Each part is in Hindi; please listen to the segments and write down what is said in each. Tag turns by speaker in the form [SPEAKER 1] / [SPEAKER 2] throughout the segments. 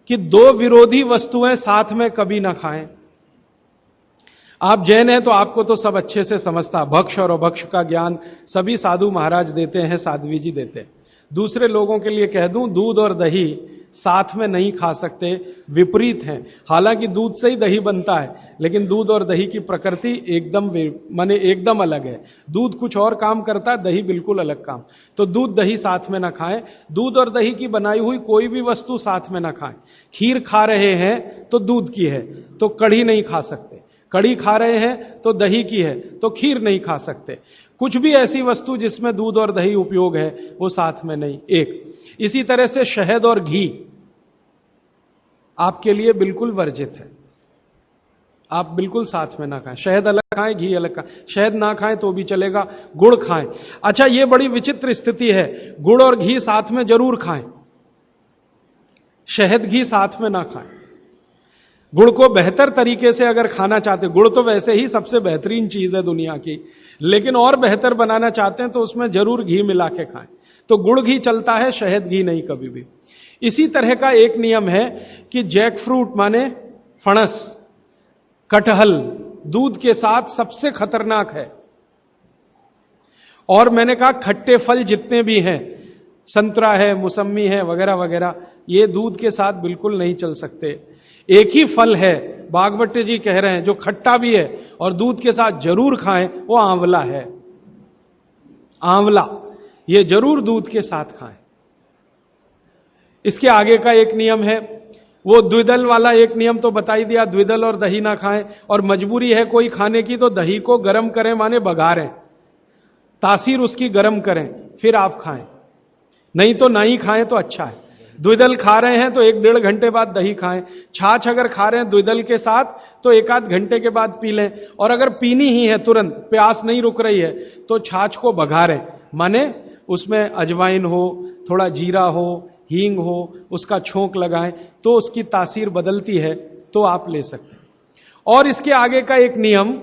[SPEAKER 1] कि दो विरोधी वस्तुएं साथ में कभी ना खाएं। आप जैन हैं तो आपको तो सब अच्छे से समझता, भक्ष और अभक्ष का ज्ञान सभी साधु महाराज देते हैं, साध्वी जी देते हैं। दूसरे लोगों के लिए कह दूं, दूध और दही साथ में नहीं खा सकते, विपरीत हैं। हालांकि दूध से ही दही बनता है, लेकिन दूध और दही की प्रकृति एकदम अलग है। दूध कुछ और काम करता है, दही बिल्कुल अलग काम। तो दूध दही साथ में ना खाएं। दूध और दही की बनाई हुई कोई भी वस्तु साथ में ना खाएं। खीर खा रहे हैं तो दूध की है, तो कढ़ी नहीं खा सकते। कढ़ी खा रहे हैं तो दही की है, तो खीर नहीं खा सकते। कुछ भी ऐसी वस्तु जिसमें दूध और दही उपयोग है, वो साथ में नहीं। एक इसी तरह से शहद और घी आपके लिए बिल्कुल वर्जित है, आप बिल्कुल साथ में ना खाएं। शहद अलग खाएं, घी अलग खाएं। शहद ना खाएं तो भी चलेगा, गुड़ खाएं। अच्छा, यह बड़ी विचित्र स्थिति है, गुड़ और घी साथ में जरूर खाएं, शहद घी साथ में ना खाएं। गुड़ को बेहतर तरीके से अगर खाना चाहते, गुड़ तो वैसे ही सबसे बेहतरीन चीज है दुनिया की, लेकिन और बेहतर बनाना चाहते हैं तो उसमें जरूर घी मिला के खाएं। तो गुड़ घी चलता है, शहद घी नहीं कभी भी। इसी तरह का एक नियम है कि जैक फ्रूट माने फणस, कटहल दूध के साथ सबसे खतरनाक है। और मैंने कहा खट्टे फल जितने भी हैं, संतरा है, मौसम्मी है, वगैरह वगैरह, ये दूध के साथ बिल्कुल नहीं चल सकते। एक ही फल है, बागवटे जी कह रहे हैं, जो खट्टा भी है और दूध के साथ जरूर खाएं, वो आंवला है। आंवला ये जरूर दूध के साथ खाएं। इसके आगे का एक नियम है, वो द्विदल वाला एक नियम तो बता ही दिया, द्विदल और दही ना खाएं। और मजबूरी है कोई खाने की तो दही को गर्म करें, माने बघारें, तासीर उसकी गर्म करें, फिर आप खाएं, नहीं तो ना ही खाएं तो अच्छा है। द्विदल खा रहे हैं तो 1-1.5 घंटे बाद दही खाएं। छाछ अगर खा रहे हैं द्विदल के साथ तो 1-8 घंटे के बाद पी लें। और अगर पीनी ही है तुरंत, प्यास नहीं रुक रही है, तो छाछ को बघारें, माने उसमें अजवाइन हो, थोड़ा जीरा हो, हींग हो, उसका छोंक लगाएं तो उसकी तासीर बदलती है, तो आप ले सकते हैं। और इसके आगे का एक नियम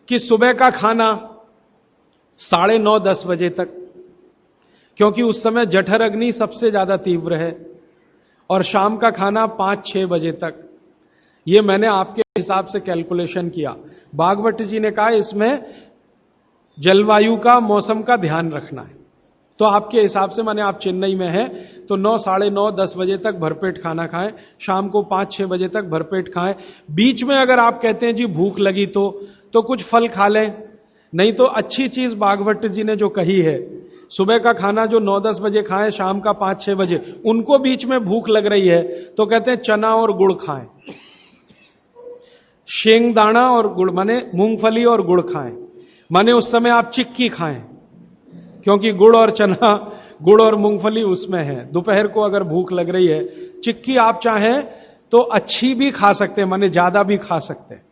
[SPEAKER 1] कि सुबह का खाना 9:30-10 बजे तक, क्योंकि उस समय जठर अग्नि सबसे ज्यादा तीव्र है। और शाम का खाना 5-6 बजे तक। यह मैंने आपके हिसाब से कैलकुलेशन किया। बागवट जी ने कहा इसमें जलवायु का, मौसम का ध्यान रखना है, तो आपके हिसाब से, माने आप चेन्नई में हैं तो 9, 9:30, 10 बजे तक भरपेट खाना खाएं, शाम को 5-6 बजे तक भरपेट खाएं। बीच में अगर आप कहते हैं जी भूख लगी तो कुछ फल खा लें, नहीं तो अच्छी चीज बागवट जी ने जो कही है, सुबह का खाना जो 9-10 बजे खाएं, शाम का 5-6 बजे, उनको बीच में भूख लग रही है तो कहते हैं चना और गुड़ खाएं, शेंगदाना और गुड़, माने मूंगफली और गुड़ खाएं, माने उस समय आप चिक्की खाएं, क्योंकि गुड़ और चना, गुड़ और मूंगफली उसमें है। दोपहर को अगर भूख लग रही है, चिक्की आप चाहें तो अच्छी भी खा सकते हैं, माने ज्यादा भी खा सकते हैं।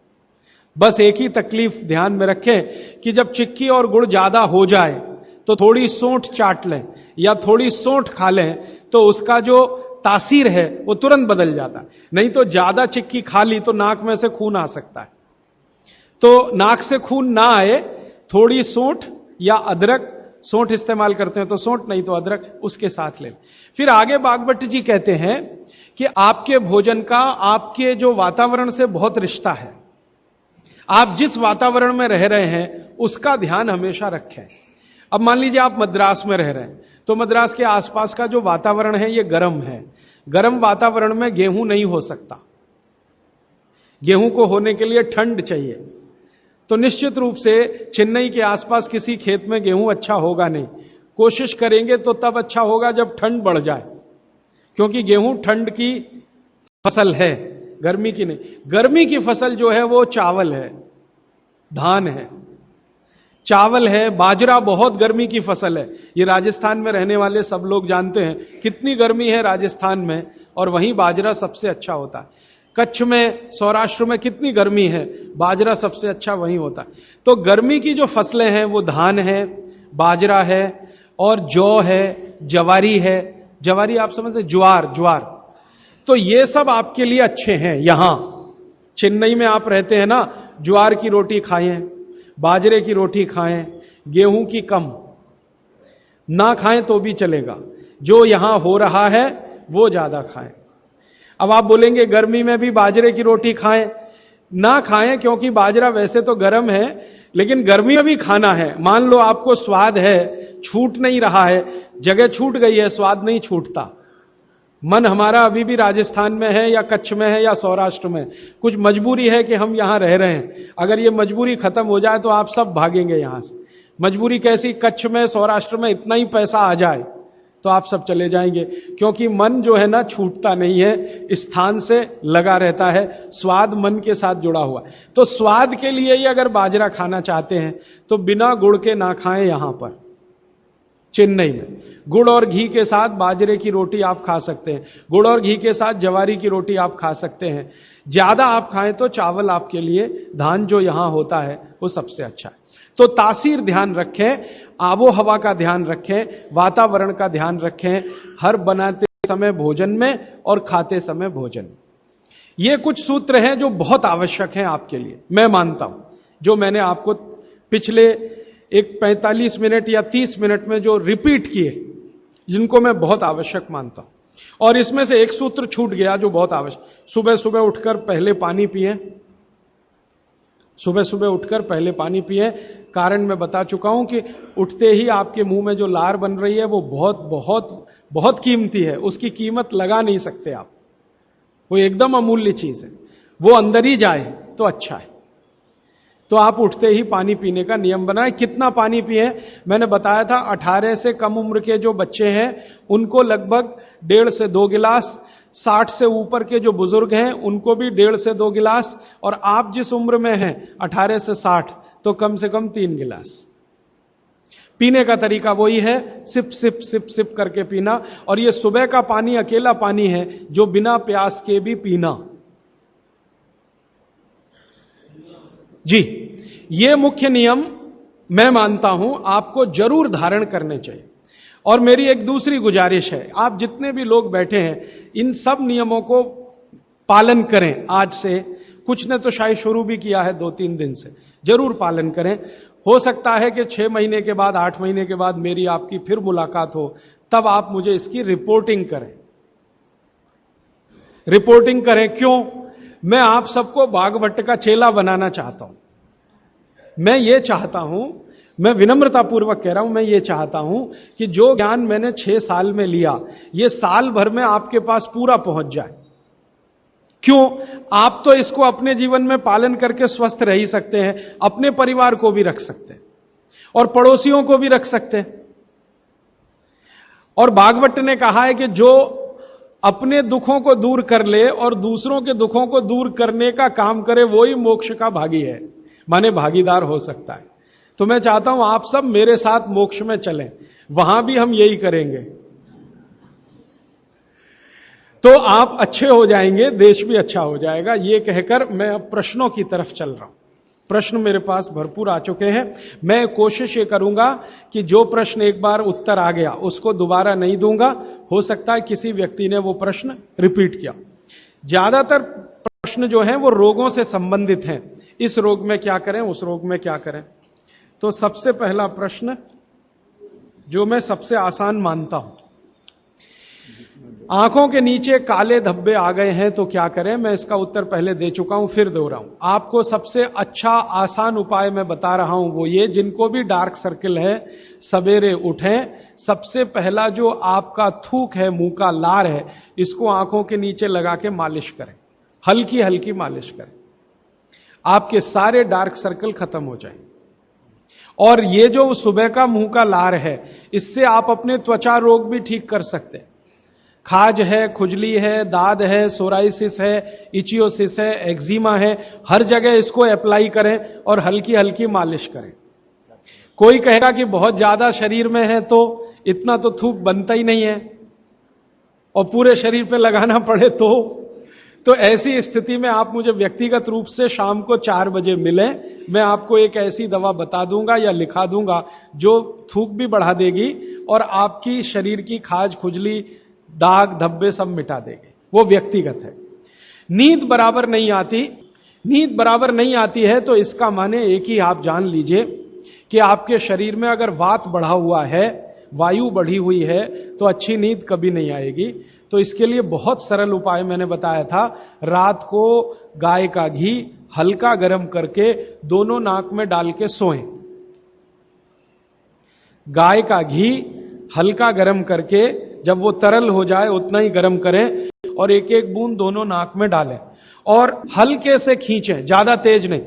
[SPEAKER 1] बस एक ही तकलीफ ध्यान में रखें कि जब चिक्की और गुड़ ज्यादा हो जाए तो थोड़ी सोंठ चाट लें या थोड़ी सोंठ खा लें, तो उसका जो तासीर है वो तुरंत बदल जाता है। नहीं तो ज्यादा चिक्की खा ली तो नाक में से खून आ सकता है। तो नाक से खून ना आए, थोड़ी सोंठ या अदरक, सोंठ इस्तेमाल करते हैं तो सोंठ, नहीं तो अदरक, उसके साथ ले। फिर आगे बागवट जी कहते हैं कि आपके भोजन का आपके जो वातावरण से बहुत रिश्ता है। आप जिस वातावरण में रह रहे हैं उसका ध्यान हमेशा रखें। अब मान लीजिए आप मद्रास में रह रहे हैं, तो मद्रास के आसपास का जो वातावरण है ये गर्म है। गर्म वातावरण में गेहूं नहीं हो सकता, गेहूं को होने के लिए ठंड चाहिए। तो निश्चित रूप से चेन्नई के आसपास किसी खेत में गेहूं अच्छा होगा नहीं। कोशिश करेंगे तो तब अच्छा होगा जब ठंड बढ़ जाए, क्योंकि गेहूं ठंड की फसल है, गर्मी की नहीं। गर्मी की फसल जो है वो चावल है, धान है, चावल है, बाजरा बहुत गर्मी की फसल है। ये राजस्थान में रहने वाले सब लोग जानते हैं कितनी गर्मी है राजस्थान में, और वहीं बाजरा सबसे अच्छा होता है। कच्छ में, सौराष्ट्र में कितनी गर्मी है, बाजरा सबसे अच्छा वहीं होता है। तो गर्मी की जो फसलें हैं वो धान है, बाजरा है, और जौ है, जवारी है। जवारी आप समझते, ज्वार। तो ये सब आपके लिए अच्छे हैं। यहां चेन्नई में आप रहते हैं ना, ज्वार की रोटी खाएं, बाजरे की रोटी खाएं, गेहूं की कम, ना खाएं तो भी चलेगा। जो यहां हो रहा है वो ज्यादा खाएं। अब आप बोलेंगे गर्मी में भी बाजरे की रोटी खाएं, ना खाएं, क्योंकि बाजरा वैसे तो गर्म है, लेकिन गर्मी में भी खाना है। मान लो आपको स्वाद है, छूट नहीं रहा है, जगह छूट गई है, स्वाद नहीं छूटता। मन हमारा अभी भी राजस्थान में है या कच्छ में है या सौराष्ट्र में, कुछ मजबूरी है कि हम यहां रह रहे हैं। अगर ये मजबूरी खत्म हो जाए तो आप सब भागेंगे यहां से। मजबूरी कैसी? कच्छ में, सौराष्ट्र में इतना ही पैसा आ जाए तो आप सब चले जाएंगे, क्योंकि मन जो है ना छूटता नहीं है, स्थान से लगा रहता है, स्वाद मन के साथ जुड़ा हुआ। तो स्वाद के लिए ही अगर बाजरा खाना चाहते हैं तो बिना गुड़ के ना खाएं। यहां पर चेन्नई में गुड़ और घी के साथ बाजरे की रोटी आप खा सकते हैं, गुड़ और घी के साथ जवारी की रोटी आप खा सकते हैं। ज्यादा आप खाएं तो चावल आपके लिए, धान जो यहां होता है वो सबसे अच्छा है। तो तासीर ध्यान रखें, आबो हवा का ध्यान रखें, वातावरण का ध्यान रखें, हर बनाते समय भोजन में और खाते समय भोजन में। ये कुछ सूत्र हैं जो बहुत आवश्यक हैं आपके लिए, मैं मानता हूं, जो मैंने आपको पिछले एक 45 मिनट या 30 मिनट में जो रिपीट किए, जिनको मैं बहुत आवश्यक मानता हूं। और इसमें से एक सूत्र छूट गया जो बहुत आवश्यक, सुबह सुबह उठकर पहले पानी पिए, सुबह सुबह उठकर पहले पानी पिए। कारण मैं बता चुका हूं कि उठते ही आपके मुंह में जो लार बन रही है वो बहुत बहुत बहुत कीमती है, उसकी कीमत लगा नहीं सकते आप, वो एकदम अमूल्य चीज है, वो अंदर ही जाए तो अच्छा है। तो आप उठते ही पानी पीने का नियम बनाएं। कितना पानी पिए? मैंने बताया था 18 से कम उम्र के जो बच्चे हैं उनको लगभग 1.5 से 2 गिलास, 60 से ऊपर के जो बुजुर्ग हैं उनको भी 1.5 से 2 गिलास, और आप जिस उम्र में हैं 18 से 60 तो कम से कम 3 गिलास। पीने का तरीका वही है, सिप सिप सिप सिप करके पीना। और ये सुबह का पानी अकेला पानी है जो बिना प्यास के भी पीना। जी, ये मुख्य नियम मैं मानता हूं आपको जरूर धारण करने चाहिए। और मेरी एक दूसरी गुजारिश है, आप जितने भी लोग बैठे हैं इन सब नियमों को पालन करें। आज से कुछ ने तो शायद शुरू भी किया है 2-3 दिन से, जरूर पालन करें। हो सकता है कि 6 महीने के बाद, 8 महीने के बाद मेरी आपकी फिर मुलाकात हो, तब आप मुझे इसकी रिपोर्टिंग करें। रिपोर्टिंग करें क्यों? मैं आप सबको भागवत का चेला बनाना चाहता हूं। मैं ये चाहता हूं, मैं विनम्रतापूर्वक कह रहा हूं, मैं ये चाहता हूं कि जो ज्ञान मैंने 6 साल में लिया, ये साल भर में आपके पास पूरा पहुंच जाए। क्यों? आप तो इसको अपने जीवन में पालन करके स्वस्थ रह ही सकते हैं, अपने परिवार को भी रख सकते हैं और पड़ोसियों को भी रख सकते हैं। और भागवत ने कहा है कि जो अपने दुखों को दूर कर ले और दूसरों के दुखों को दूर करने का काम करे, वो ही मोक्ष का भागी है, माने भागीदार हो सकता है। तो मैं चाहता हूं आप सब मेरे साथ मोक्ष में चलें, वहां भी हम यही करेंगे तो आप अच्छे हो जाएंगे, देश भी अच्छा हो जाएगा। ये कहकर मैं अब प्रश्नों की तरफ चल रहा हूं। प्रश्न मेरे पास भरपूर आ चुके हैं। मैं कोशिश ये करूंगा कि जो प्रश्न एक बार उत्तर आ गया उसको दोबारा नहीं दूंगा। हो सकता है किसी व्यक्ति ने वो प्रश्न रिपीट किया। ज्यादातर प्रश्न जो हैं वो रोगों से संबंधित हैं, इस रोग में क्या करें, उस रोग में क्या करें। तो सबसे पहला प्रश्न जो मैं सबसे आसान मानता हूं, आंखों के नीचे काले धब्बे आ गए हैं तो क्या करें। मैं इसका उत्तर पहले दे चुका हूं, फिर दे रहा हूं। आपको सबसे अच्छा आसान उपाय मैं बता रहा हूं, वो ये, जिनको भी डार्क सर्किल है सवेरे उठें, सबसे पहला जो आपका थूक है, मुंह का लार है, इसको आंखों के नीचे लगा के मालिश करें, हल्की हल्की मालिश करें, आपके सारे डार्क सर्कल खत्म हो जाए। और ये जो सुबह का मुंह का लार है, इससे आप अपने त्वचा रोग भी ठीक कर सकते हैं। खाज है, खुजली है, दाद है, सोराइसिस है, इचियोसिस है, एक्जिमा है, हर जगह इसको अप्लाई करें और हल्की हल्की मालिश करें। कोई कहेगा कि बहुत ज्यादा शरीर में है तो इतना तो थूक बनता ही नहीं है और पूरे शरीर पे लगाना पड़े तो ऐसी स्थिति में आप मुझे व्यक्तिगत रूप से शाम को 4 बजे मिलें, मैं आपको एक ऐसी दवा बता दूंगा या लिखा दूंगा जो थूक भी बढ़ा देगी और आपकी शरीर की खाज, खुजली, दाग, धब्बे सब मिटा देगी। वो व्यक्तिगत है। नींद बराबर नहीं आती, नींद बराबर नहीं आती है तो इसका माने एक ही आप जान लीजिए कि आपके शरीर में अगर वात बढ़ा हुआ है, वायु बढ़ी हुई है, तो अच्छी नींद कभी नहीं आएगी। तो इसके लिए बहुत सरल उपाय मैंने बताया था। रात को गाय का घी हल्का गर्म करके दोनों नाक में डाल के सोएं। गाय का घी हल्का गर्म करके जब वो तरल हो जाए उतना ही गर्म करें और एक एक बूंद दोनों नाक में डालें और हल्के से खींचें, ज्यादा तेज नहीं,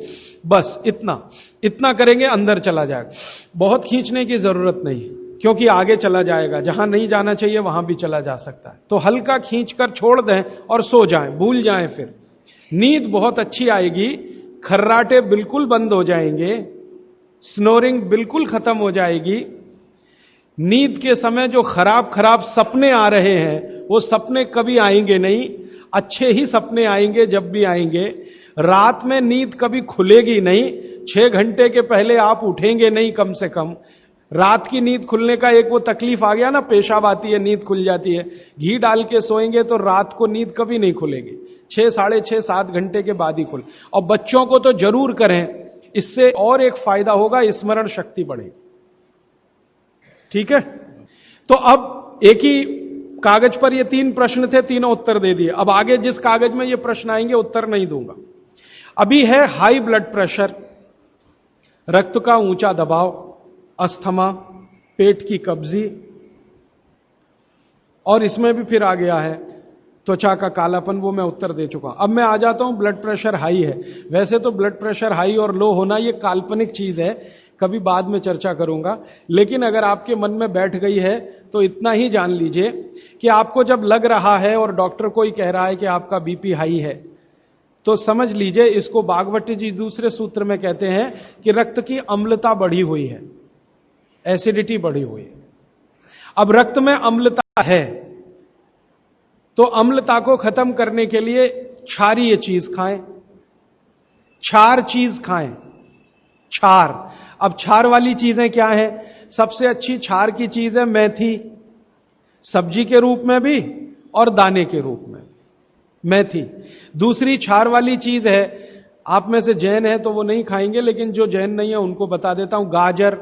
[SPEAKER 1] बस इतना करेंगे अंदर चला जाएगा। बहुत खींचने की जरूरत नहीं, क्योंकि आगे चला जाएगा, जहां नहीं जाना चाहिए वहां भी चला जा सकता है। तो हल्का खींचकर छोड़ दें और सो जाएं, भूल जाएं। फिर नींद बहुत अच्छी आएगी, खर्राटे बिल्कुल बंद हो जाएंगे, स्नोरिंग बिल्कुल खत्म हो जाएगी। नींद के समय जो खराब सपने आ रहे हैं वो सपने कभी आएंगे नहीं, अच्छे ही सपने आएंगे जब भी आएंगे। रात में नींद कभी खुलेगी नहीं, 6 घंटे के पहले आप उठेंगे नहीं कम से कम। रात की नींद खुलने का एक वो तकलीफ आ गया ना, पेशाब आती है नींद खुल जाती है। घी डाल के सोएंगे तो रात को नींद कभी नहीं खुलेगी, 6, साढ़े 6, 7 घंटे के बाद ही खुले। और बच्चों को तो जरूर करें, इससे और एक फायदा होगा, स्मरण शक्ति बढ़ेगी। ठीक है, तो अब एक ही कागज पर ये 3 प्रश्न थे, तीनों उत्तर दे दिए। अब आगे जिस कागज में ये प्रश्न आएंगे उत्तर नहीं दूंगा। अभी है हाई ब्लड प्रेशर, रक्त का ऊंचा दबाव, अस्थमा, पेट की कब्जी, और इसमें भी फिर आ गया है त्वचा का कालापन, वो मैं उत्तर दे चुका हूं। अब मैं आ जाता हूं ब्लड प्रेशर हाई है। वैसे तो ब्लड प्रेशर हाई और लो होना ये काल्पनिक चीज है, कभी बाद में चर्चा करूंगा, लेकिन अगर आपके मन में बैठ गई है तो इतना ही जान लीजिए कि आपको जब लग रहा है और डॉक्टर कोई कह रहा है कि आपका बीपी हाई है, तो समझ लीजिए इसको बागवती जी दूसरे सूत्र में कहते हैं कि रक्त की अम्लता बढ़ी हुई है, एसिडिटी बढ़ी हुई है। अब रक्त में अम्लता है तो अम्लता को खत्म करने के लिए क्षारीय चीज खाएं, क्षार चीज खाएं, क्षार। अब क्षार वाली चीजें क्या है? सबसे अच्छी क्षार की चीज है मेथी, सब्जी के रूप में भी और दाने के रूप में मेथी। दूसरी क्षार वाली चीज है, आप में से जैन है तो वो नहीं खाएंगे, लेकिन जो जैन नहीं है उनको बता देता हूं, गाजर।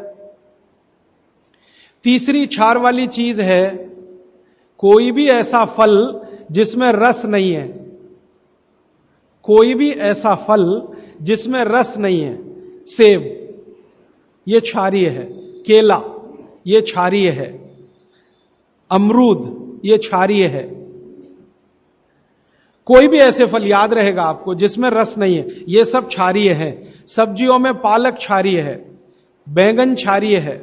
[SPEAKER 1] तीसरी क्षार वाली चीज है कोई भी ऐसा फल जिसमें रस नहीं है, कोई भी ऐसा फल जिसमें रस नहीं है। सेब ये क्षारीय है, केला ये क्षारीय है, अमरूद ये क्षारीय है। कोई भी ऐसे फल याद रहेगा आपको जिसमें रस नहीं है, ये सब क्षारीय है। सब्जियों में पालक क्षारीय है, बैंगन क्षारीय है।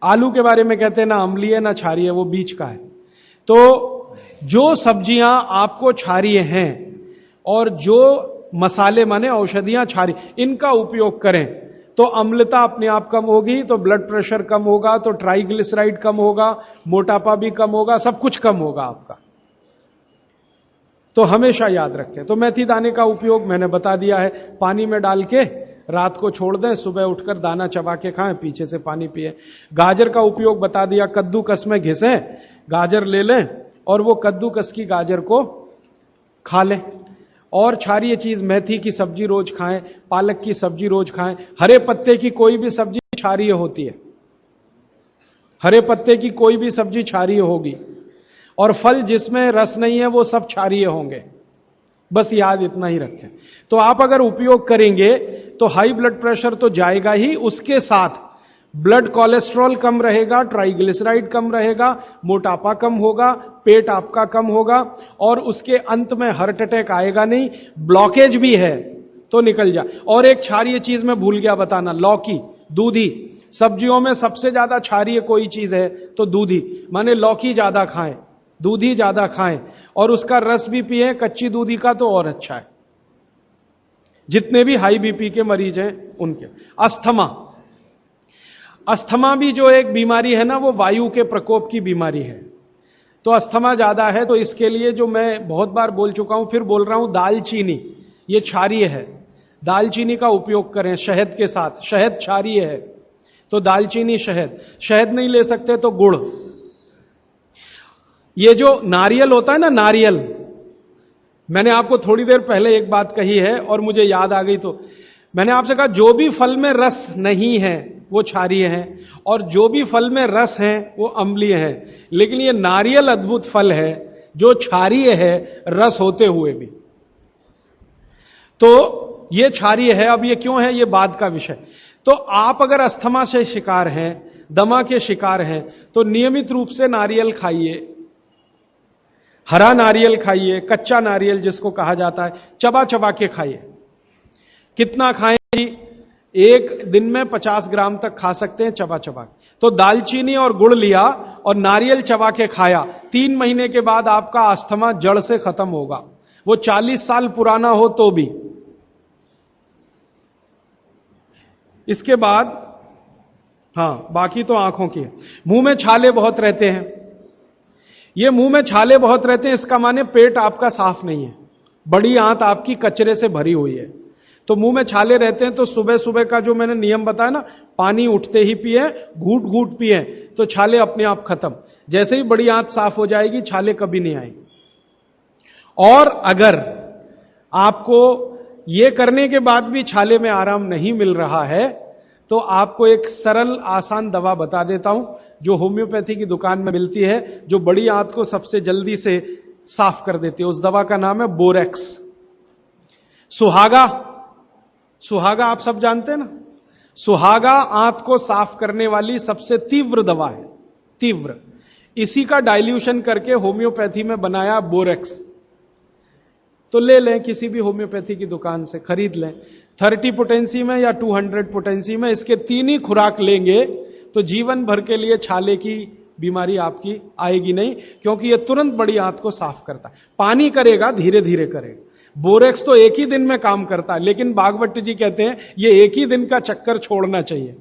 [SPEAKER 1] आलू के बारे में कहते हैं ना अम्लीय ना क्षारीय, वो बीच का है। तो जो सब्जियां आपको क्षारीय हैं और जो मसाले माने औषधियां क्षारीय, इनका उपयोग करें तो अम्लता अपने आप कम होगी, तो ब्लड प्रेशर कम होगा, तो ट्राइग्लिसराइड कम होगा, मोटापा भी कम होगा, सब कुछ कम होगा आपका। तो हमेशा याद रखें। तो मेथी दाने का उपयोग मैंने बता दिया है, पानी में डाल के रात को छोड़ दें, सुबह उठकर दाना चबा के खाएं, पीछे से पानी पिए। गाजर का उपयोग बता दिया, कद्दूकस में घिसें, गाजर ले लें और वो कद्दूकस की गाजर को खा लें। और क्षारीय चीज मेथी की सब्जी रोज खाएं, पालक की सब्जी रोज खाएं। हरे पत्ते की कोई भी सब्जी क्षारीय होती है, हरे पत्ते की कोई भी सब्जी क्षारीय होगी, और फल जिसमें रस नहीं है वो सब क्षारीय होंगे। बस याद इतना ही रखें। तो आप अगर उपयोग करेंगे तो हाई ब्लड प्रेशर तो जाएगा ही, उसके साथ ब्लड कोलेस्ट्रॉल कम रहेगा, ट्राइग्लिसराइड कम रहेगा, मोटापा कम होगा, पेट आपका कम होगा, और उसके अंत में हार्ट अटैक आएगा नहीं। ब्लॉकेज भी है तो निकल जाए। और एक क्षारीय चीज में भूल गया बताना, लौकी, दूधी। सब्जियों में सबसे ज्यादा क्षारीय कोई चीज है तो दूधी, माने लौकी ज्यादा खाएं, दूधी ज्यादा खाएं, और उसका रस भी पिए, कच्ची दूधी का तो और अच्छा है। जितने भी हाई बीपी के मरीज हैं उनके। अस्थमा भी जो एक बीमारी है ना, वो वायु के प्रकोप की बीमारी है। तो अस्थमा ज्यादा है तो इसके लिए जो मैं बहुत बार बोल चुका हूं, फिर बोल रहा हूं, दालचीनी ये क्षारीय है, दालचीनी का उपयोग करें शहद के साथ। शहद क्षारीय है तो दालचीनी, शहद नहीं ले सकते तो गुड़। ये जो नारियल होता है ना, नारियल, मैंने आपको थोड़ी देर पहले एक बात कही है और मुझे याद आ गई, तो मैंने आपसे कहा जो भी फल में रस नहीं है वो क्षारीय हैं, और जो भी फल में रस हैं वो अम्लीय हैं। लेकिन ये नारियल अद्भुत फल है जो क्षारीय है रस होते हुए भी। तो ये क्षारीय है। अब ये क्यों है, ये बाद का विषय। तो आप अगर अस्थमा से शिकार हैं, दमा के शिकार हैं, तो नियमित रूप से नारियल खाइए, हरा नारियल खाइए, कच्चा नारियल जिसको कहा जाता है, चबा चबा के खाइए। कितना खाएं जी? एक दिन में 50 ग्राम तक खा सकते हैं चबा चबा। तो दालचीनी और गुड़ लिया और नारियल चबा के खाया, 3 महीने के बाद आपका अस्थमा जड़ से खत्म होगा, वो 40 साल पुराना हो तो भी। इसके बाद हां, बाकी तो आंखों की है। मुंह में छाले बहुत रहते हैं। ये मुंह में छाले बहुत रहते हैं, इसका माने पेट आपका साफ नहीं है, बड़ी आंत आपकी कचरे से भरी हुई है। तो मुंह में छाले रहते हैं तो सुबह सुबह का जो मैंने नियम बताया ना, पानी उठते ही पिए, घूट घूट पिए, तो छाले अपने आप खत्म। जैसे ही बड़ी आंत साफ हो जाएगी, छाले कभी नहीं आएंगे। और अगर आपको ये करने के बाद भी छाले में आराम नहीं मिल रहा है, तो आपको एक सरल आसान दवा बता देता हूं जो होम्योपैथी की दुकान में मिलती है, जो बड़ी आंत को सबसे जल्दी से साफ कर देती है। उस दवा का नाम है बोरेक्स। सुहागा, सुहागा आप सब जानते हैं ना, सुहागा आंत को साफ करने वाली सबसे तीव्र दवा है, तीव्र। इसी का डाइल्यूशन करके होम्योपैथी में बनाया बोरेक्स। तो ले लें, किसी भी होम्योपैथी की दुकान से खरीद लें, 30 पोटेंसी में या 200 पोटेंसी में। इसके 3 ही खुराक लेंगे तो जीवन भर के लिए छाले की बीमारी आपकी आएगी नहीं, क्योंकि यह तुरंत बड़ी आंत को साफ करता है। पानी करेगा, धीरे धीरे करेगा। बोरेक्स तो एक ही दिन में काम करता है, लेकिन बागवट जी कहते हैं यह एक ही दिन का चक्कर छोड़ना चाहिए,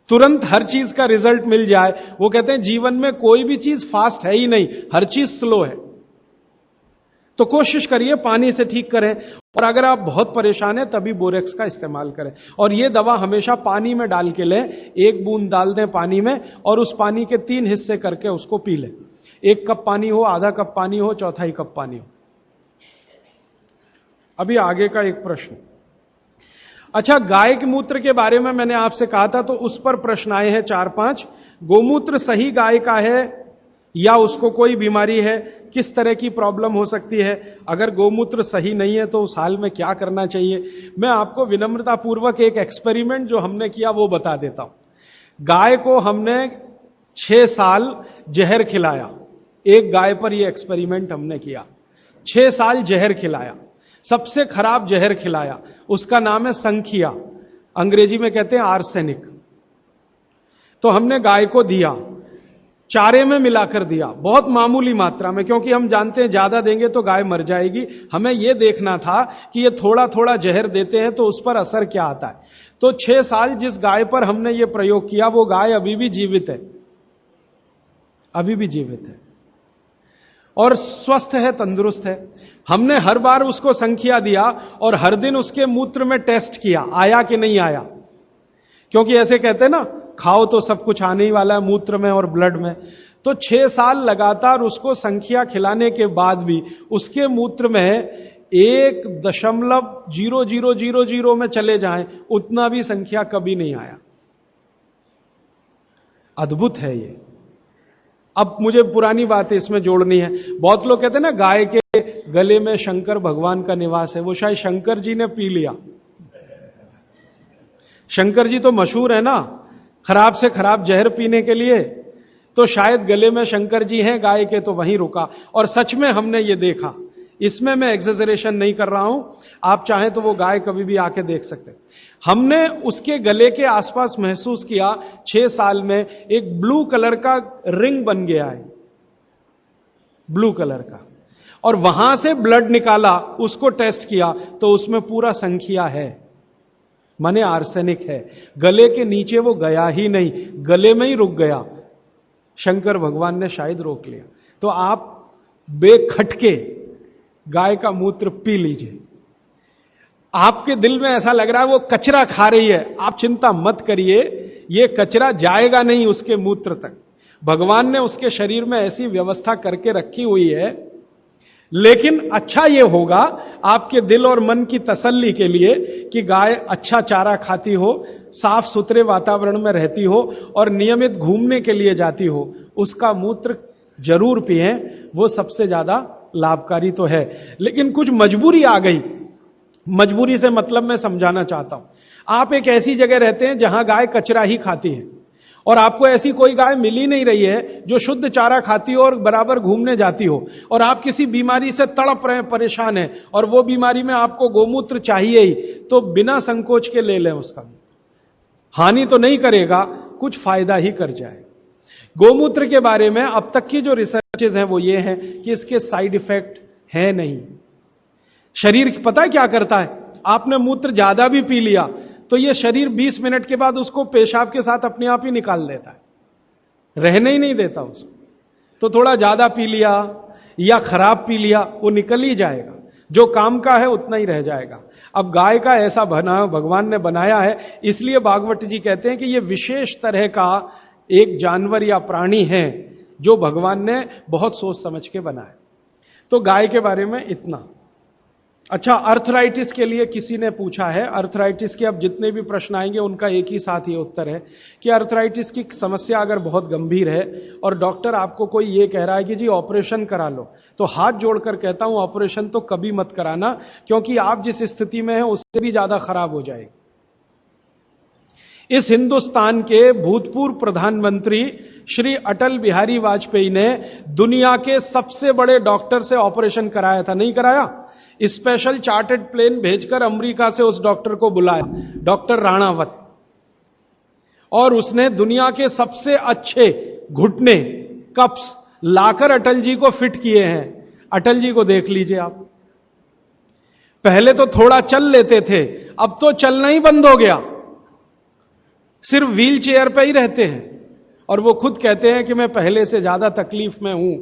[SPEAKER 1] तुरंत हर चीज का रिजल्ट मिल जाए। वो कहते हैं जीवन में कोई भी चीज फास्ट है ही नहीं, हर चीज स्लो है। तो कोशिश करिए पानी से ठीक करें, और अगर आप बहुत परेशान हैं तभी बोरेक्स का इस्तेमाल करें। और यह दवा हमेशा पानी में डाल के लें, 1 बूंद डाल दें पानी में, और उस पानी के 3 हिस्से करके उसको पी लें। 1 कप पानी हो, आधा कप पानी हो, 1/4 कप पानी हो। अभी आगे का एक प्रश्न। अच्छा, गाय के मूत्र के बारे में मैंने आपसे कहा था, तो उस पर प्रश्न आए हैं 4-5। गोमूत्र सही गाय का है या उसको कोई बीमारी है, किस तरह की प्रॉब्लम हो सकती है, अगर गोमूत्र सही नहीं है तो उस हाल में क्या करना चाहिए। मैं आपको विनम्रतापूर्वक एक एक्सपेरिमेंट जो हमने किया वो बता देता हूं। गाय को हमने 6 साल जहर खिलाया, एक गाय पर यह एक्सपेरिमेंट हमने किया। 6 साल जहर खिलाया, सबसे खराब जहर खिलाया, उसका नाम है संखिया, अंग्रेजी में कहते हैं आर्सेनिक। तो हमने गाय को दिया, चारे में मिलाकर दिया, बहुत मामूली मात्रा में, क्योंकि हम जानते हैं ज्यादा देंगे तो गाय मर जाएगी। हमें यह देखना था कि ये थोड़ा थोड़ा जहर देते हैं तो उस पर असर क्या आता है। तो 6 साल जिस गाय पर हमने ये प्रयोग किया, वो गाय अभी भी जीवित है, अभी भी जीवित है और स्वस्थ है, तंदुरुस्त है। हमने हर बार उसको संख्या दिया और हर दिन उसके मूत्र में टेस्ट किया, आया कि नहीं आया, क्योंकि ऐसे कहते हैं ना, खाओ तो सब कुछ आने ही वाला है मूत्र में और ब्लड में। तो 6 साल लगातार उसको संख्या खिलाने के बाद भी उसके मूत्र में 1.0000 में चले जाएं, उतना भी संख्या कभी नहीं आया। अद्भुत है ये। अब मुझे पुरानी बात इसमें जोड़नी है। बहुत लोग कहते हैं ना गाय के गले में शंकर भगवान का निवास है, वो शायद शंकर जी ने पी लिया। शंकर जी तो मशहूर है ना खराब से खराब जहर पीने के लिए, तो शायद गले में शंकर जी हैं गाय के, तो वहीं रुका। और सच में हमने ये देखा, इसमें मैं एक्सेजरेशन नहीं कर रहा हूं, आप चाहें तो वो गाय कभी भी आके देख सकते हैं। हमने उसके गले के आसपास महसूस किया 6 साल में एक ब्लू कलर का रिंग बन गया है, ब्लू कलर का, और वहां से ब्लड निकाला, उसको टेस्ट किया तो उसमें पूरा संख्या है, माने आर्सेनिक है। गले के नीचे वो गया ही नहीं, गले में ही रुक गया। शंकर भगवान ने शायद रोक लिया। तो आप बेखटके गाय का मूत्र पी लीजिए। आपके दिल में ऐसा लग रहा है वो कचरा खा रही है, आप चिंता मत करिए, ये कचरा जाएगा नहीं उसके मूत्र तक। भगवान ने उसके शरीर में ऐसी व्यवस्था करके रखी हुई है लेकिन अच्छा ये होगा आपके दिल और मन की तसल्ली के लिए कि गाय अच्छा चारा खाती हो, साफ सुथरे वातावरण में रहती हो और नियमित घूमने के लिए जाती हो, उसका मूत्र जरूर पिएं, वो सबसे ज्यादा लाभकारी तो है। लेकिन कुछ मजबूरी आ गई, मजबूरी से मतलब मैं समझाना चाहता हूं। आप एक ऐसी जगह रहते हैं जहां गाय कचरा ही खाती है और आपको ऐसी कोई गाय मिल ही नहीं रही है जो शुद्ध चारा खाती हो और बराबर घूमने जाती हो, और आप किसी बीमारी से तड़प रहे हैं, परेशान हैं, और वो बीमारी में आपको गोमूत्र चाहिए ही, तो बिना संकोच के ले लें। उसका हानि तो नहीं करेगा, कुछ फायदा ही कर जाए। गोमूत्र के बारे में अब तक की जो रिसर्चेज हैं वो ये हैं कि इसके साइड इफेक्ट है नहीं। शरीर पता है क्या करता है, आपने मूत्र ज्यादा भी पी लिया तो ये शरीर 20 मिनट के बाद उसको पेशाब के साथ अपने आप ही निकाल देता है, रहने ही नहीं देता उसको। तो थोड़ा ज्यादा पी लिया या खराब पी लिया, वो निकल ही जाएगा, जो काम का है उतना ही रह जाएगा। अब गाय का ऐसा बना भगवान ने बनाया है, इसलिए भागवत जी कहते हैं कि ये विशेष तरह का एक जानवर या प्राणी है जो भगवान ने बहुत सोच समझ के बनाया। तो गाय के बारे में इतना। अच्छा, अर्थराइटिस के लिए किसी ने पूछा है, अर्थराइटिस के अब जितने भी प्रश्न आएंगे उनका एक ही साथ ये उत्तर है कि अर्थराइटिस की समस्या अगर बहुत गंभीर है और डॉक्टर आपको कोई ये कह रहा है कि जी ऑपरेशन करा लो, तो हाथ जोड़कर कहता हूं ऑपरेशन तो कभी मत कराना, क्योंकि आप जिस स्थिति में हैं उससे भी ज्यादा खराब हो जाएगी। इस हिंदुस्तान के भूतपूर्व प्रधानमंत्री श्री अटल बिहारी वाजपेयी ने दुनिया के सबसे बड़े डॉक्टर से ऑपरेशन कराया था, नहीं कराया? स्पेशल चार्टर्ड प्लेन भेजकर अमेरिका से उस डॉक्टर को बुलाया, डॉक्टर राणावत, और उसने दुनिया के सबसे अच्छे घुटने कप्स लाकर अटल जी को फिट किए हैं। अटल जी को देख लीजिए आप, पहले तो थोड़ा चल लेते थे, अब तो चलना ही बंद हो गया, सिर्फ व्हील चेयर पे ही रहते हैं, और वो खुद कहते हैं कि मैं पहले से ज्यादा तकलीफ में हूं।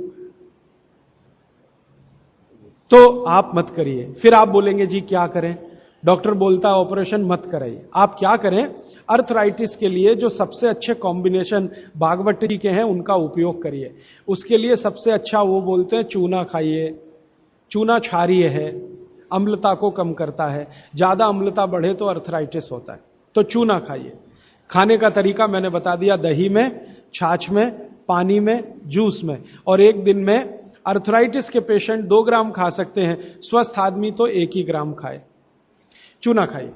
[SPEAKER 1] तो आप मत करिए। फिर आप बोलेंगे जी क्या करें, डॉक्टर बोलता है ऑपरेशन मत कराइए। आप क्या करें, अर्थराइटिस के लिए जो सबसे अच्छे कॉम्बिनेशन भागवत जी के हैं उनका उपयोग करिए। उसके लिए सबसे अच्छा वो बोलते हैं चूना खाइए। चूना क्षारीय है, अम्लता को कम करता है, ज्यादा अम्लता बढ़े तो अर्थराइटिस होता है, तो चूना खाइए। खाने का तरीका मैंने बता दिया, दही में, छाछ में, पानी में, जूस में, और एक दिन में अर्थराइटिस के पेशेंट 2 ग्राम खा सकते हैं, स्वस्थ आदमी तो 1 ही ग्राम खाए। चूना खाइए।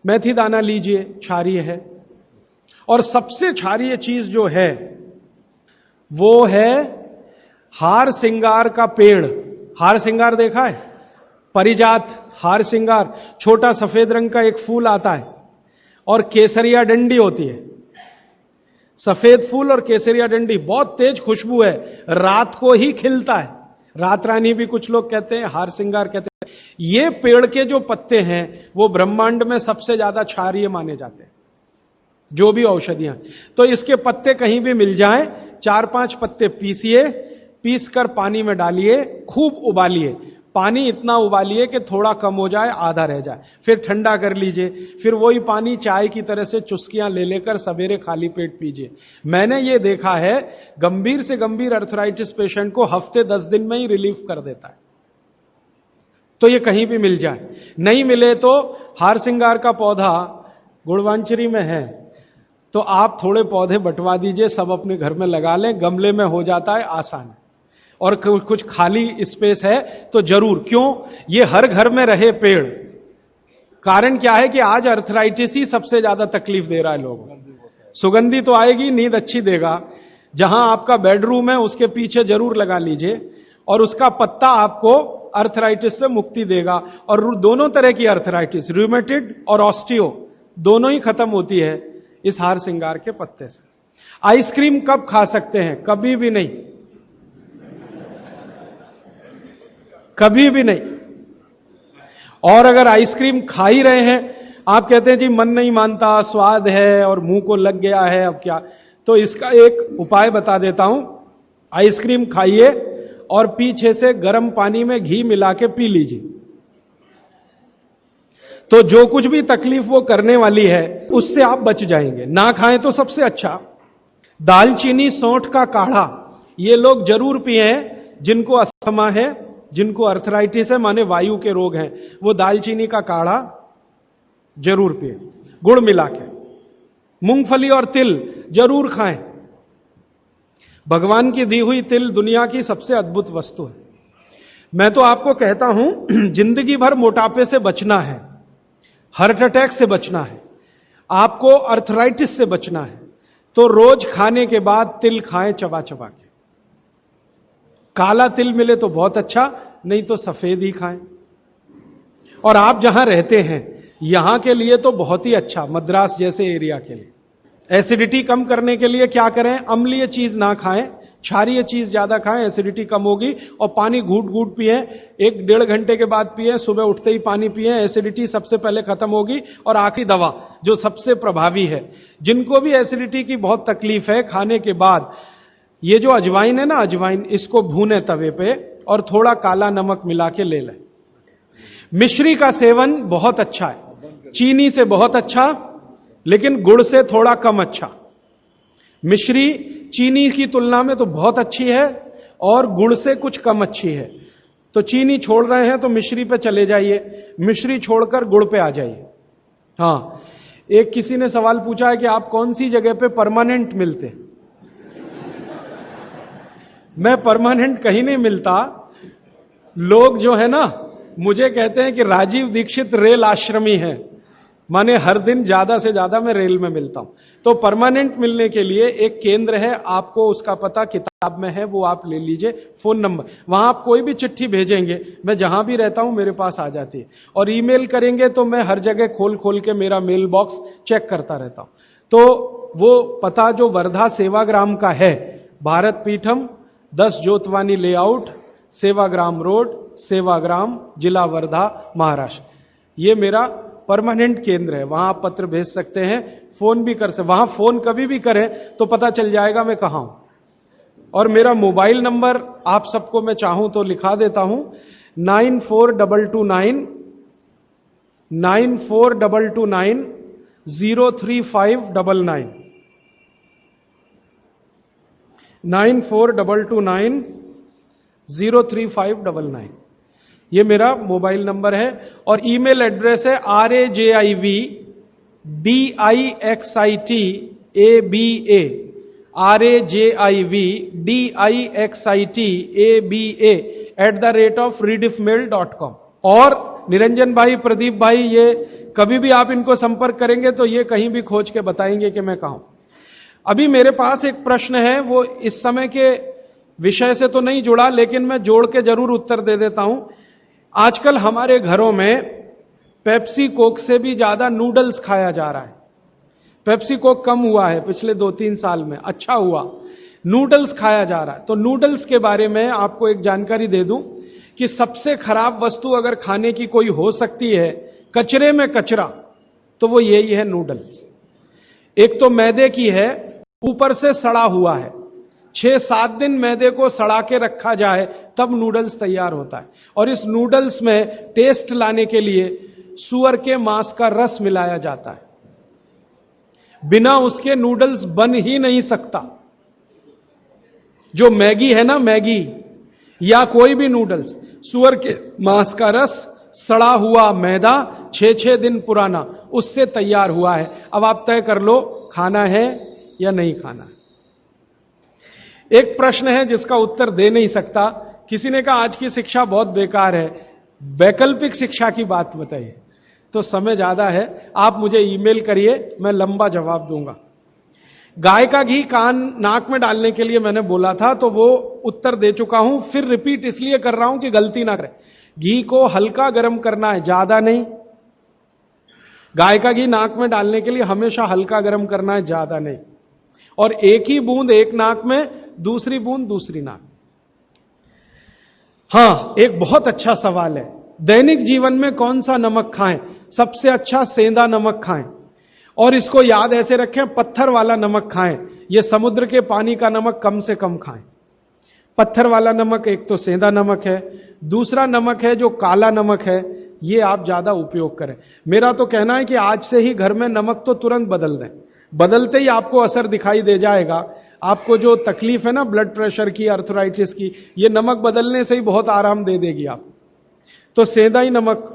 [SPEAKER 1] मेथी दाना लीजिए, क्षारीय है, और सबसे क्षारीय चीज जो है वो है हार सिंगार का पेड़। हार सिंगार देखा है? परिजात हार सिंगार, छोटा सफेद रंग का एक फूल आता है और केसरिया डंडी होती है। सफेद फूल और केसरिया डंडी, बहुत तेज खुशबू है, रात को ही खिलता है। रात रानी भी कुछ लोग कहते हैं, हार सिंगार कहते हैं। ये पेड़ के जो पत्ते हैं वो ब्रह्मांड में सबसे ज्यादा क्षारीय माने जाते हैं, जो भी औषधियां। तो इसके पत्ते कहीं भी मिल जाएं, 4-5 पत्ते पीसिए, पीसकर पानी में डालिए, खूब उबालिए। पानी इतना उबालिए कि थोड़ा कम हो जाए, आधा रह जाए, फिर ठंडा कर लीजिए। फिर वही पानी चाय की तरह से चुस्कियां ले लेकर सवेरे खाली पेट पीजिए। मैंने ये देखा है, गंभीर से गंभीर अर्थराइटिस पेशेंट को हफ्ते 10 दिन में ही रिलीफ कर देता है। तो ये कहीं भी मिल जाए, नहीं मिले तो हार सिंगार का पौधा गुड़वांचरी में है, तो आप थोड़े पौधे बंटवा दीजिए, सब अपने घर में लगा लें, गमले में हो जाता है, आसान है। और कुछ खाली स्पेस है तो जरूर, क्यों, ये हर घर में रहे पेड़। कारण क्या है कि आज अर्थराइटिस ही सबसे ज्यादा तकलीफ दे रहा है लोगों को। सुगंधी तो आएगी, नींद अच्छी देगा। जहां आपका बेडरूम है उसके पीछे जरूर लगा लीजिए, और उसका पत्ता आपको अर्थराइटिस से मुक्ति देगा। और दोनों तरह की अर्थराइटिस, रूमेटिड और ऑस्टियो, दोनों ही खत्म होती है इस हार सिंगार के पत्ते से। आइसक्रीम कब खा सकते हैं? कभी भी नहीं, कभी भी नहीं। और अगर आइसक्रीम खा ही रहे हैं, आप कहते हैं जी मन नहीं मानता, स्वाद है और मुंह को लग गया है, अब क्या, तो इसका एक उपाय बता देता हूं। आइसक्रीम खाइए और पीछे से गर्म पानी में घी मिला के पी लीजिए, तो जो कुछ भी तकलीफ वो करने वाली है उससे आप बच जाएंगे। ना खाएं तो सबसे अच्छा। दालचीनी सौंठ का काढ़ा ये लोग जरूर पिए जिनको अस्थमा है, जिनको अर्थराइटिस है माने वायु के रोग हैं, वो दालचीनी का काढ़ा जरूर पिए, गुड़ मिला के। मूंगफली और तिल जरूर खाएं। भगवान की दी हुई तिल दुनिया की सबसे अद्भुत वस्तु है। मैं तो आपको कहता हूं, जिंदगी भर मोटापे से बचना है, हार्ट अटैक से बचना है, आपको अर्थराइटिस से बचना है, तो रोज खाने के बाद तिल खाएं चबा चबा के। काला तिल मिले तो बहुत अच्छा, नहीं तो सफेद ही खाएं। और आप जहां रहते हैं यहां के लिए तो बहुत ही अच्छा, मद्रास जैसे एरिया के लिए। एसिडिटी कम करने के लिए क्या करें? अम्लीय चीज ना खाएं, क्षारीय चीज ज्यादा खाएं, एसिडिटी कम होगी। और पानी घूट घूट पिए, 1-1.5 घंटे के बाद पिए, सुबह उठते ही पानी पिए, एसिडिटी सबसे पहले खत्म होगी। और आखिरी दवा जो सबसे प्रभावी है, जिनको भी एसिडिटी की बहुत तकलीफ है, खाने के बाद ये जो अजवाइन है ना, अजवाइन, इसको भूने तवे पे और थोड़ा काला नमक मिला के ले लें। मिश्री का सेवन बहुत अच्छा है, चीनी से बहुत अच्छा, लेकिन गुड़ से थोड़ा कम अच्छा। मिश्री चीनी की तुलना में तो बहुत अच्छी है और गुड़ से कुछ कम अच्छी है। तो चीनी छोड़ रहे हैं तो मिश्री पे चले जाइए, मिश्री छोड़कर गुड़ पे आ जाइए। हाँ, एक किसी ने सवाल पूछा है कि आप कौन सी जगह पे परमानेंट मिलते? मैं परमानेंट कहीं नहीं मिलता। लोग जो है ना मुझे कहते हैं कि राजीव दीक्षित रेल आश्रमी है, माने हर दिन ज्यादा से ज्यादा मैं रेल में मिलता हूं। तो परमानेंट मिलने के लिए एक केंद्र है, आपको उसका पता किताब में है, वो आप ले लीजिए, फोन नंबर। वहां आप कोई भी चिट्ठी भेजेंगे, मैं जहां भी रहता हूं मेरे पास आ जाती है। और ईमेल करेंगे तो मैं हर जगह खोल खोल के मेरा मेल बॉक्स चेक करता रहता हूं। तो वो पता जो वर्धा सेवाग्राम का है, भारत पीठम, 10 जोतवानी लेआउट, सेवाग्राम रोड, सेवाग्राम, जिला वर्धा, महाराष्ट्र, ये मेरा परमानेंट केंद्र है। वहां आप पत्र भेज सकते हैं, फोन भी कर सकते। वहां फोन कभी भी करें तो पता चल जाएगा मैं कहां हूं। और मेरा मोबाइल नंबर आप सबको मैं चाहूं तो लिखा देता हूं, 9422903599 9422903599 ये मेरा मोबाइल नंबर है। और ईमेल एड्रेस है rajivdixitaba@redixitaba@rediffmail.com। और निरंजन भाई, प्रदीप भाई, ये कभी भी आप इनको संपर्क करेंगे तो ये कहीं भी खोज के बताएंगे कि मैं कहां हूं। अभी मेरे पास एक प्रश्न है, वो इस समय के विषय से तो नहीं जुड़ा, लेकिन मैं जोड़ के जरूर उत्तर दे देता हूं। आजकल हमारे घरों में पेप्सी कोक से भी ज्यादा नूडल्स खाया जा रहा है। पेप्सी कोक कम हुआ है पिछले 2-3 साल में, अच्छा हुआ, नूडल्स खाया जा रहा है। तो नूडल्स के बारे में आपको एक जानकारी दे दूं कि सबसे खराब वस्तु अगर खाने की कोई हो सकती है, कचरे में कचरा, तो वो यही है नूडल्स। एक तो मैदे की है, ऊपर से सड़ा हुआ है। 6-7 दिन मैदे को सड़ा के रखा जाए तब नूडल्स तैयार होता है। और इस नूडल्स में टेस्ट लाने के लिए सूअर के मांस का रस मिलाया जाता है। बिना उसके नूडल्स बन ही नहीं सकता। जो मैगी है ना, मैगी या कोई भी नूडल्स, सूअर के मांस का रस, सड़ा हुआ मैदा, 6-6 दिन पुराना, उससे तैयार हुआ है। अब आप तय कर लो खाना है या नहीं खाना है। एक प्रश्न है जिसका उत्तर दे नहीं सकता। किसी ने कहा आज की शिक्षा बहुत बेकार है, वैकल्पिक शिक्षा की बात बताइए। तो समय ज्यादा है, आप मुझे ईमेल करिए, मैं लंबा जवाब दूंगा। गाय का घी कान नाक में डालने के लिए मैंने बोला था, तो वो उत्तर दे चुका हूं, फिर रिपीट इसलिए कर रहा हूं कि गलती ना करें। घी को हल्का गर्म करना है, ज्यादा नहीं। गाय का घी नाक में डालने के लिए हमेशा हल्का गर्म करना है, ज्यादा नहीं। और एक ही बूंद एक नाक में, दूसरी बूंद दूसरी नाक। हां, एक बहुत अच्छा सवाल है, दैनिक जीवन में कौन सा नमक खाएं? सबसे अच्छा सेंधा नमक खाएं। और इसको याद ऐसे रखें, पत्थर वाला नमक खाएं। यह समुद्र के पानी का नमक कम से कम खाएं। पत्थर वाला नमक एक तो सेंधा नमक है, दूसरा नमक है जो काला नमक है, ये आप ज्यादा उपयोग करें। मेरा तो कहना है कि आज से ही घर में नमक तो तुरंत बदल दें, बदलते ही आपको असर दिखाई दे जाएगा। आपको जो तकलीफ है ना ब्लड प्रेशर की, अर्थराइटिस की, ये नमक बदलने से ही बहुत आराम दे देगी आप। तो सेंधा ही नमक।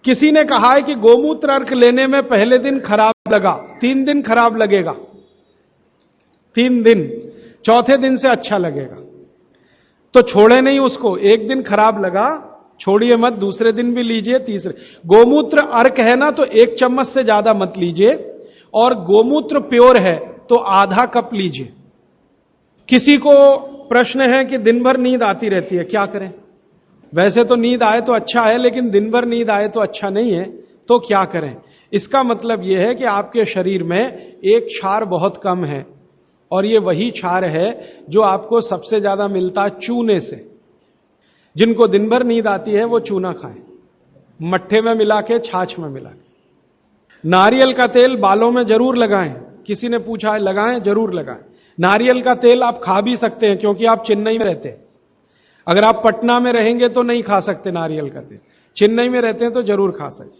[SPEAKER 1] किसी ने कहा है कि गोमूत्र अर्क लेने में पहले दिन खराब लगा, 3 दिन खराब लगेगा, 3 दिन, चौथे दिन से अच्छा लगेगा। तो छोड़े नहीं उसको, एक दिन खराब लगा छोड़िए मत, दूसरे दिन भी लीजिए, तीसरे। गोमूत्र अर्क है ना तो 1 चम्मच से ज्यादा मत लीजिए, और गोमूत्र प्योर है तो आधा कप लीजिए। किसी को प्रश्न है कि दिन भर नींद आती रहती है, क्या करें? वैसे तो नींद आए तो अच्छा है, लेकिन दिन भर नींद आए तो अच्छा नहीं है, तो क्या करें? इसका मतलब यह है कि आपके शरीर में एक क्षार बहुत कम है, और यह वही क्षार है जो आपको सबसे ज्यादा मिलता है चूने से। जिनको दिन भर नींद आती है वो चूना खाएं, मट्ठे में मिला के, छाछ में मिला के। नारियल का तेल बालों में जरूर लगाएं। किसी ने पूछा है, लगाएं? जरूर लगाएं। नारियल का तेल आप खा भी सकते हैं, क्योंकि आप चेन्नई में रहते हैं। अगर आप पटना में रहेंगे तो नहीं खा सकते नारियल का तेल, चेन्नई में रहते हैं तो जरूर खा सकते।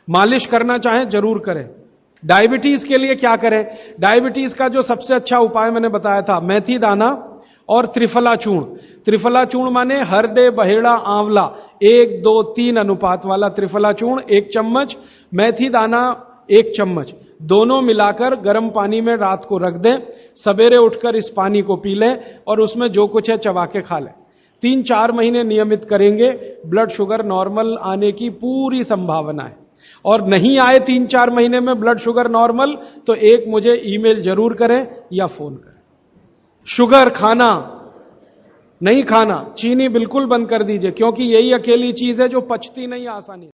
[SPEAKER 1] मालिश करना चाहें जरूर करें। डायबिटीज के लिए क्या करें? डायबिटीज का जो सबसे अच्छा उपाय मैंने बताया था, मेथी दाना और त्रिफला चूर्ण। त्रिफला चूर्ण माने हरडे, बहेड़ा, आंवला, 1, 2, 3 अनुपात वाला त्रिफला चूर्ण 1 चम्मच, मेथी दाना 1 चम्मच, दोनों मिलाकर गर्म पानी में रात को रख दें। सवेरे उठकर इस पानी को पी लें और उसमें जो कुछ है चबा के खा लें। 3-4 महीने नियमित करेंगे, ब्लड शुगर नॉर्मल आने की पूरी संभावना है। और नहीं आए 3-4 महीने में ब्लड शुगर नॉर्मल, तो एक मुझे ईमेल जरूर करें या फोन करें। शुगर खाना नहीं खाना, चीनी बिल्कुल बंद कर दीजिए, क्योंकि यही अकेली चीज है जो पचती नहीं आसानी।